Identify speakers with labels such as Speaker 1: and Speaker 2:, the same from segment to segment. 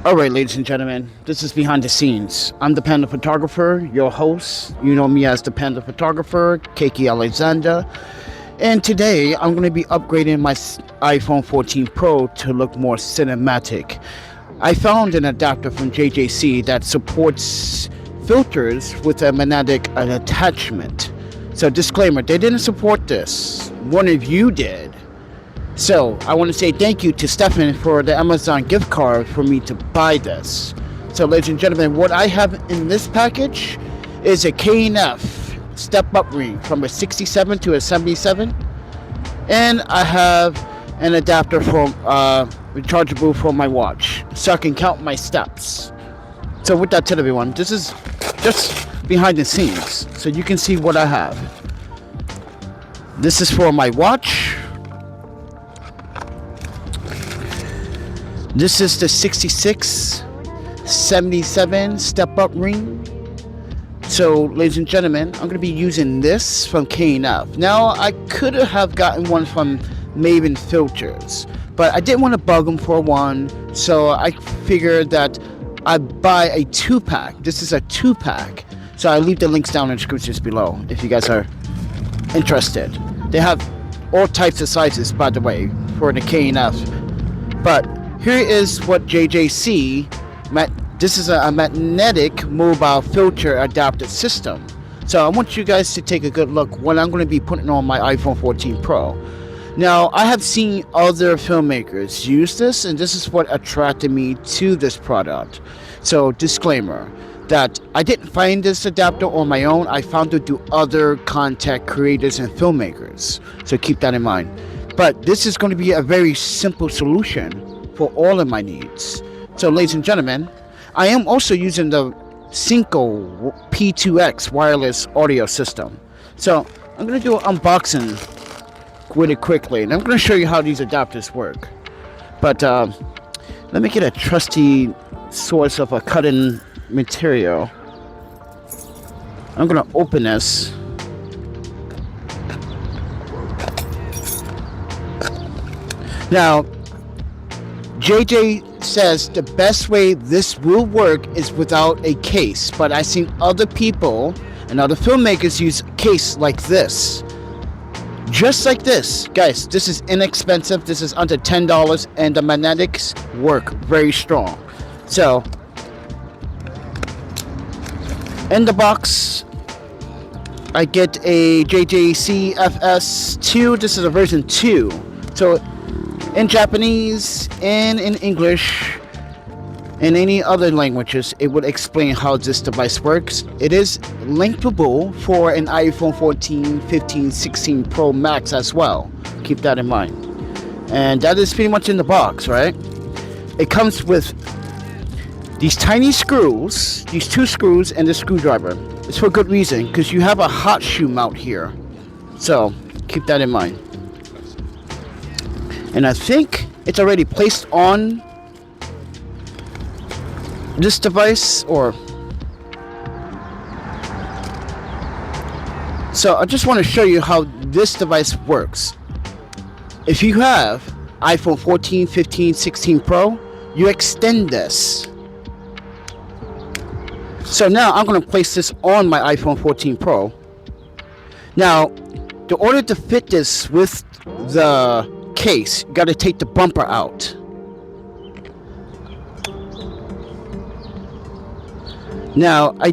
Speaker 1: Alright, ladies and gentlemen, this is Behind the Scenes. I'm the Panda Photographer, your host. You know me as the Panda Photographer, Keiki Alexander. And today, I'm going to be upgrading my iPhone 14 Pro to look more cinematic. I found an adapter from JJC that supports filters with a magnetic attachment. So, disclaimer, they didn't support this. One of you did. So, I want to say thank you to Stefan for the Amazon gift card for me to buy this. So, ladies and gentlemen, what I have in this package is a K&F step-up ring from a 67 to a 77. And I have an adapter for rechargeable for my watch, so I can count my steps. So, with that said, everyone, this is just behind the scenes, so you can see what I have. This is for my watch. This is the 66, 77 step-up ring. So, ladies and gentlemen, I'm going to be using this from K&F. Now, I could have gotten one from Maven Filters, but I didn't want to bug them for one, so I figured that I'd buy a 2-pack. This is a 2-pack. So, I'll leave the links down in the description below if you guys are interested. They have all types of sizes, by the way, for the K&F. But here is what JJC, this is a magnetic mobile filter adapter system. So I want you guys to take a good look what I'm going to be putting on my iPhone 14 Pro. Now, I have seen other filmmakers use this, and this is what attracted me to this product. So, disclaimer, that I didn't find this adapter on my own. I found it through other content creators and filmmakers. So keep that in mind. But this is going to be a very simple solution for all of my needs. So, ladies and gentlemen, I am also using the Synco P2X wireless audio system. So I'm going to do an unboxing with it quickly, and I'm going to show you how these adapters work. But let me get a trusty source of a cutting material. I'm going to open this. Now, JJ says the best way this will work is without a case, but I've seen other people and other filmmakers use a case like this. Just like this. Guys, this is inexpensive. This is under $10, and the magnetics work very strong. So, in the box, I get a JJC MFS-II. This is a version 2. So, in Japanese and in English and any other languages, it would explain how this device works. It is linkable for an iPhone 14, 15, 16 Pro Max as well. Keep that in mind. And that is pretty much in the box, right? It comes with these tiny screws, these 2 screws and the screwdriver. It's for good reason, because you have a hot shoe mount here. So keep that in mind. And I think it's already placed on this device, or so I just want to show you how this device works. If you have iPhone 14, 15, 16 Pro, you extend this. So now I'm going to place this on my iPhone 14 Pro. Now, in order to fit this with the case, you got to take the bumper out. Now, I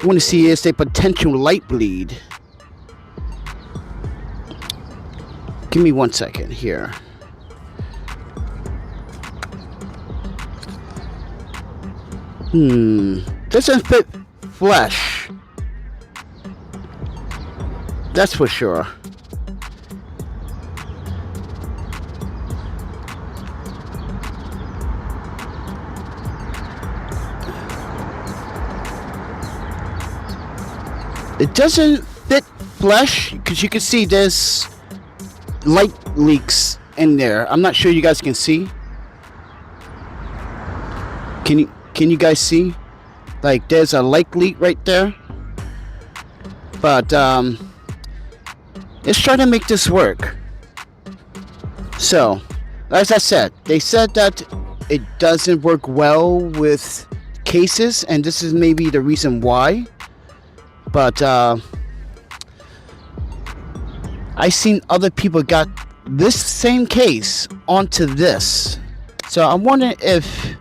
Speaker 1: want to see is a potential light bleed. Give me 1 second here. Doesn't fit flesh. That's for sure. It doesn't fit flesh, because you can see there's light leaks in there. I'm not sure you guys can see. Can you guys see? Like, there's a light leak right there. But let's try to make this work. So, as I said, they said that it doesn't work well with cases, and this is maybe the reason why. But I seen other people got this same case onto this, so I'm wondering if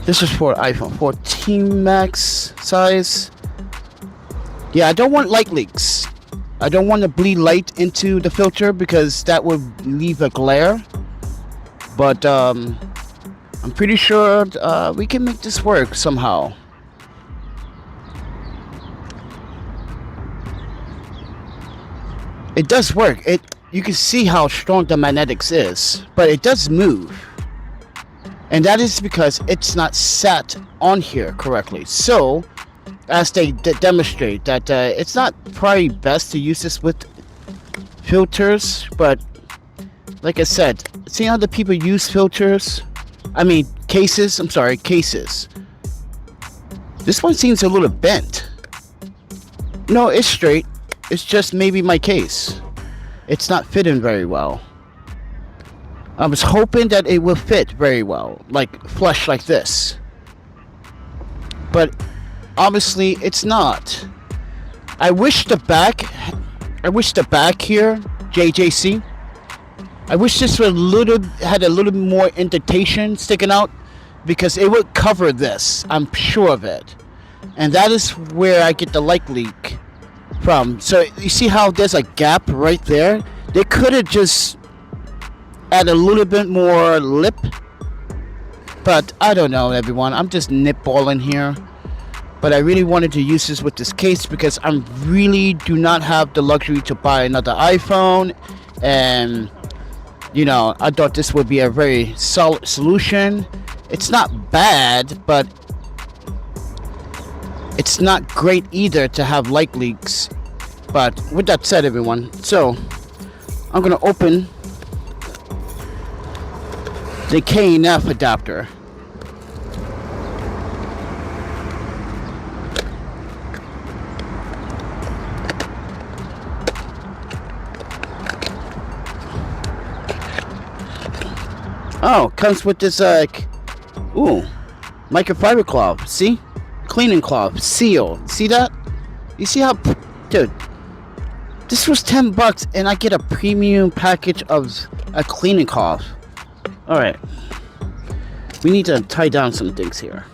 Speaker 1: this is for iPhone 14 Max size. Yeah, I don't want light leaks. I don't want to bleed light into the filter because that would leave a glare. But I'm pretty sure we can make this work somehow. It does work. You can see how strong the magnetics is, but it does move. And that is because it's not sat on here correctly. So, as they demonstrate that it's not probably best to use this with filters, but like I said, seeing how the people use filters, cases, cases. This one seems a little bent. No, it's straight. It's just maybe my case. It's not fitting very well. I was hoping that it will fit very well, like flush like this. But obviously it's not. I wish the back here, JJC, I wish this would had a little more indentation sticking out, because it would cover this. I'm sure of it. And that is where I get the light leak from. So you see how there's a gap right there? They could have just add a little bit more lip, but I don't know, everyone. I'm just nitballing here. But I really wanted to use this with this case because I really do not have the luxury to buy another iPhone, and I thought this would be a very solid solution. It's not bad, but it's not great either to have light leaks. But with that said, everyone, so I'm gonna open the KNF adapter. Oh, comes with this microfiber cloth. See, cleaning cloth, seal. See that? You see how, dude? This was $10, and I get a premium package of a cleaning cloth. All right, we need to tie down some things here.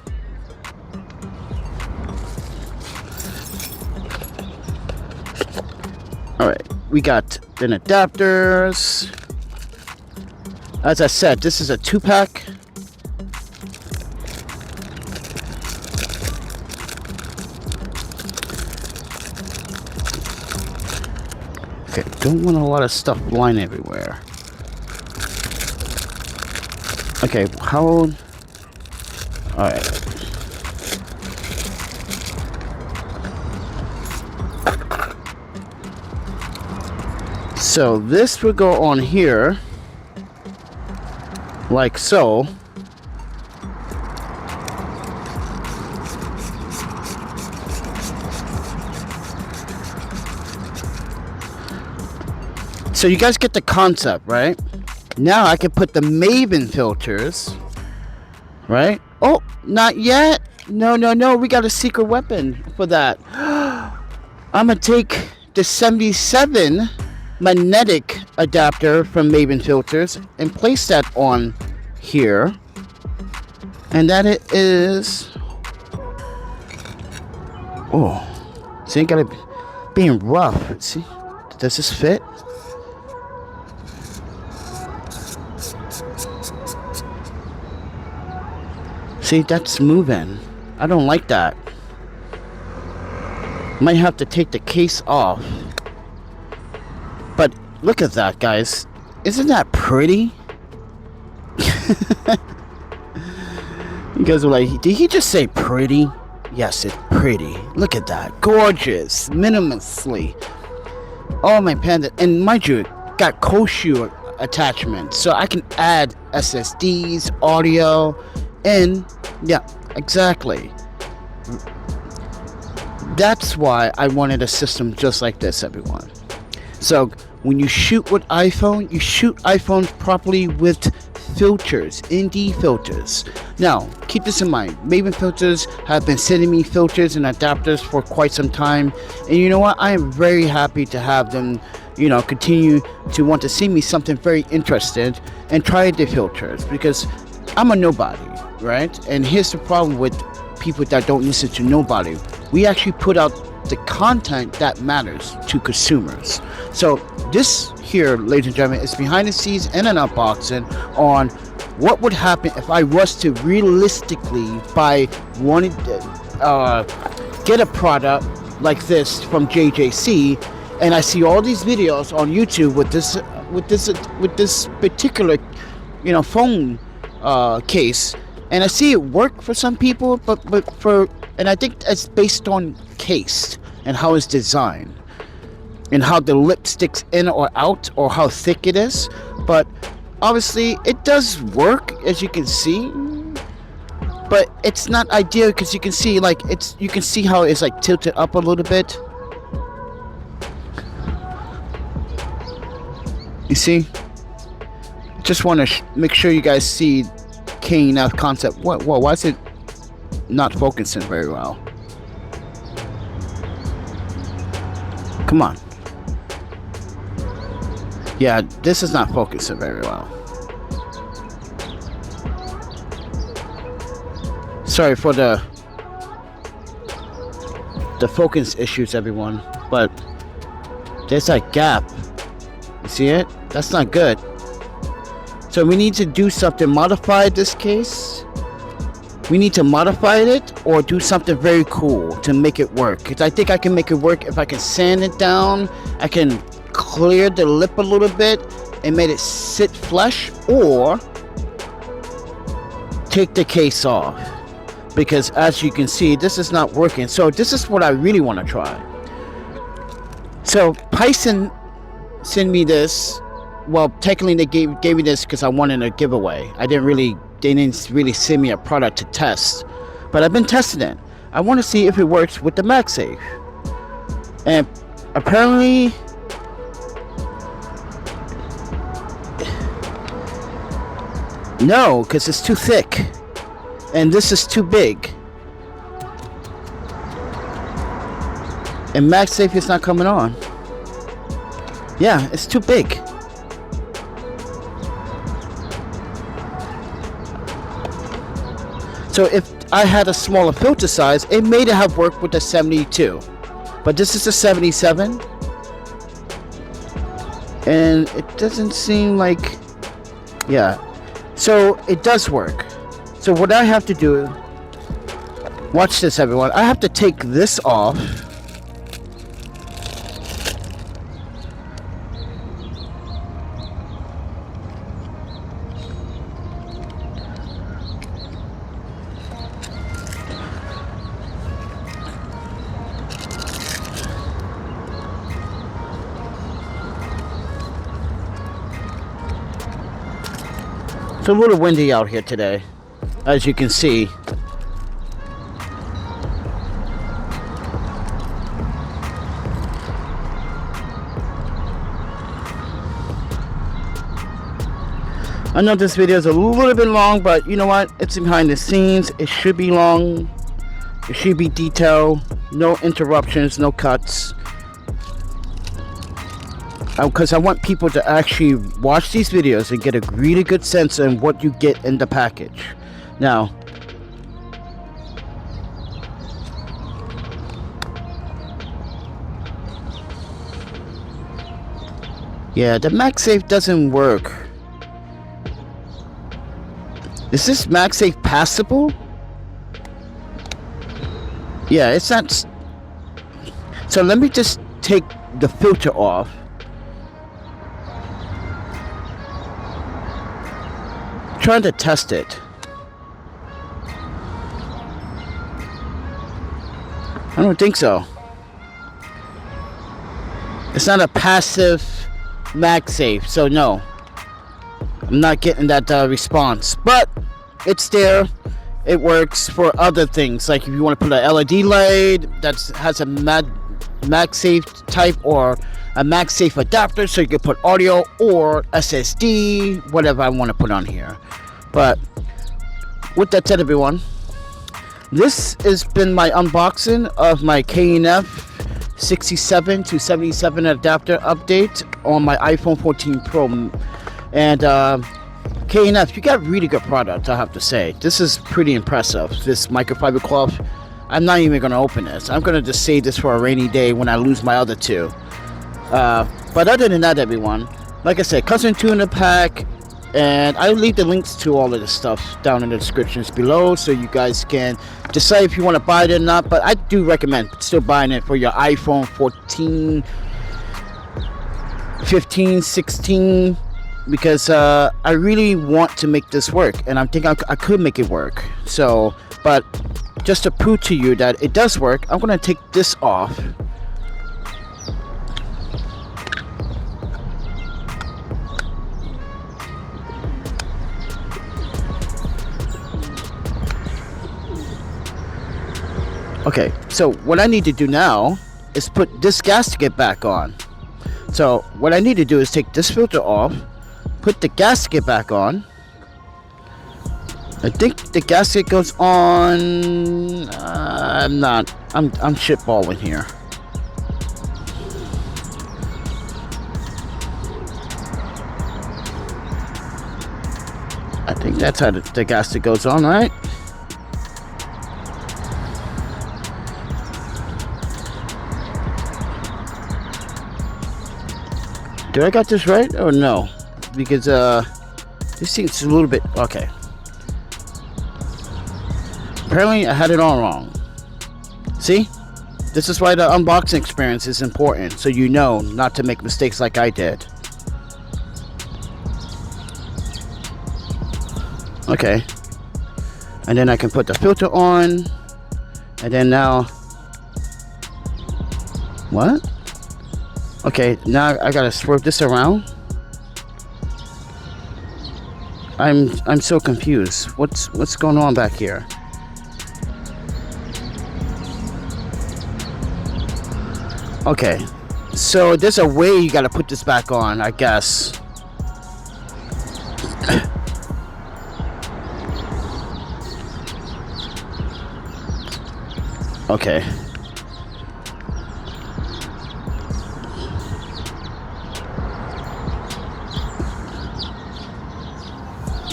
Speaker 1: All right, we got an adapters. As I said, this is a 2-pack. Okay, don't want a lot of stuff lying everywhere. Okay, how... Alright. So this will go on here. Like so. So you guys get the concept, right? Now I can put the Maven filters, right? Oh, not yet. No, we got a secret weapon for that. I'm gonna take the 77 magnetic adapter from Maven Filters and place that on here, and that it is. Oh, see, gotta being rough. See, does this fit? See, that's moving. I don't like that. Might have to take the case off. But look at that, guys. Isn't that pretty? You guys are like, did he just say pretty? Yes, it's pretty. Look at that. Gorgeous. Minimalistly. Oh, my Panda. And mind you, got Koshu attachments. So I can add SSDs, audio, and yeah, exactly. That's why I wanted a system just like this, everyone. So when you shoot with iPhone, you shoot iPhones properly with filters, ND filters. Now, keep this in mind. Maven Filters have been sending me filters and adapters for quite some time. And you know what? I am very happy to have them, continue to want to see me something very interested and try the filters, because I'm a nobody, right? And here's the problem with people that don't listen to nobody. We actually put out the content that matters to consumers. So this here, ladies and gentlemen, is behind the scenes and an unboxing on what would happen if I was to realistically get a product like this from JJC, and I see all these videos on YouTube with this particular phone case, and I see it work for some people, and I think it's based on case and how it's designed and how the lip sticks in or out or how thick it is. But obviously it does work, as you can see, but it's not ideal because you can see you can see how it's like tilted up a little bit. You see? Just want to make sure you guys see K9 concept. Why is it not focusing very well? Come on. Yeah, this is not focusing very well. Sorry for the focus issues, everyone, but there's a gap. You see it? That's not good. So we need to do something, modify this case. We need to modify it or do something very cool to make it work. Because I think I can make it work if I can sand it down. I can clear the lip a little bit and make it sit flush, or take the case off. Because as you can see, this is not working. So this is what I really want to try. So Python sent me this. Well, technically they gave me this because I wanted a giveaway. They didn't really send me a product to test, but I've been testing it. I want to see if it works with the MagSafe, and apparently no, because it's too thick and this is too big, and MagSafe is not coming on. Yeah, it's too big. So if I had a smaller filter size, it may have worked with the 72, but this is a 77, and it doesn't seem like, yeah. So it does work. So what I have to do, watch this, everyone. I have to take this off. It's a little windy out here today, as you can see. I know this video is a little bit long, but you know what? It's behind the scenes. It should be long. It should be detailed. No interruptions, no cuts. Because I want people to actually watch these videos and get a really good sense of what you get in the package. Now, yeah, the MagSafe doesn't work. Is this MagSafe passable? Yeah, it's not. So let me just take the filter off. Trying to test it. I don't think so. It's not a passive MagSafe, so no. I'm not getting that response, but it's there. It works for other things, like if you want to put an LED light that has a MagSafe type, or a MagSafe adapter so you can put audio or SSD, whatever I want to put on here. But with that said, everyone, this has been my unboxing of my K&F 67 to 77 adapter update on my iPhone 14 Pro. And K&F, you got really good product, I have to say. This is pretty impressive, this microfiber cloth. I'm not even going to open this. I'm going to just save this for a rainy day when I lose my other two. But other than that, everyone, like I said, custom tuna pack, and I'll leave the links to all of this stuff down in the descriptions below, so you guys can decide if you want to buy it or not. But I do recommend still buying it for your iPhone 14, 15, 16, because I really want to make this work, and I think I could make it work. So, but just to prove to you that it does work, I'm going to take this off. Okay, so what I need to do now is put this gasket back on. So what I need to do is take this filter off, put the gasket back on. I think the gasket goes on. I'm shitballing here. I think that's how the gasket goes on, right? Do I got this right or no? Because this seems a little bit okay. Apparently I had it all wrong. See? This is why the unboxing experience is important, so you know not to make mistakes like I did. Okay. And then I can put the filter on. And then now... What? Okay, now I gotta swerve this around. I'm so confused. What's going on back here? Okay, so there's a way you gotta put this back on, I guess. Okay.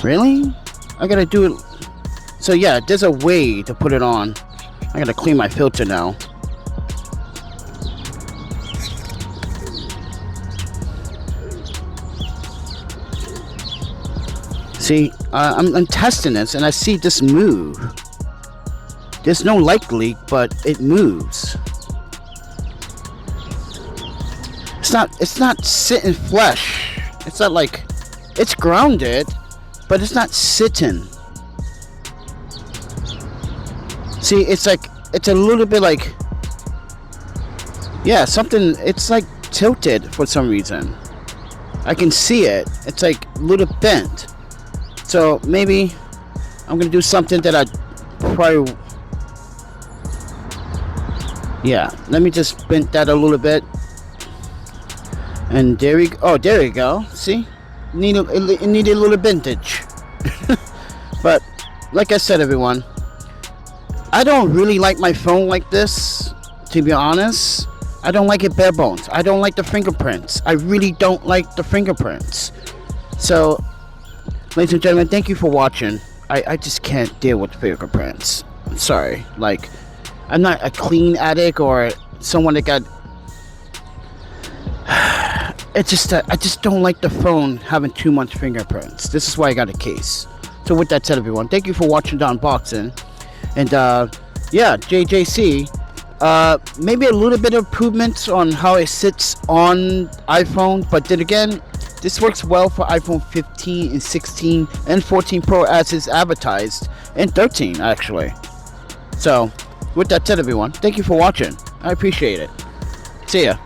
Speaker 1: Really? I gotta do it. So yeah, there's a way to put it on. I gotta clean my filter now. See, I'm testing this and I see this move. There's no light leak, but it moves. It's not sitting flush. It's not like, it's grounded, but it's not sitting. See, it's like, it's a little bit like, yeah, something, it's like tilted for some reason. I can see it. It's like a little bent. So maybe I'm gonna do something that I probably, yeah, let me just bend that a little bit. And there we go. Oh, there we go. See? It needed a little vintage. But like I said, everyone, I don't really like my phone like this, to be honest. I don't like it bare bones. I don't like the fingerprints. I really don't like the fingerprints. So, ladies and gentlemen, thank you for watching. I just can't deal with fingerprints. I'm sorry. Like, I'm not a clean addict or someone that got... It's just that I just don't like the phone having too much fingerprints. This is why I got a case. So with that said, everyone, thank you for watching the unboxing. And yeah, JJC, maybe a little bit of improvements on how it sits on iPhone, but then again, this works well for iPhone 15 and 16 and 14 Pro as is advertised, and 13 actually. So with that said, everyone, thank you for watching. I appreciate it. See ya.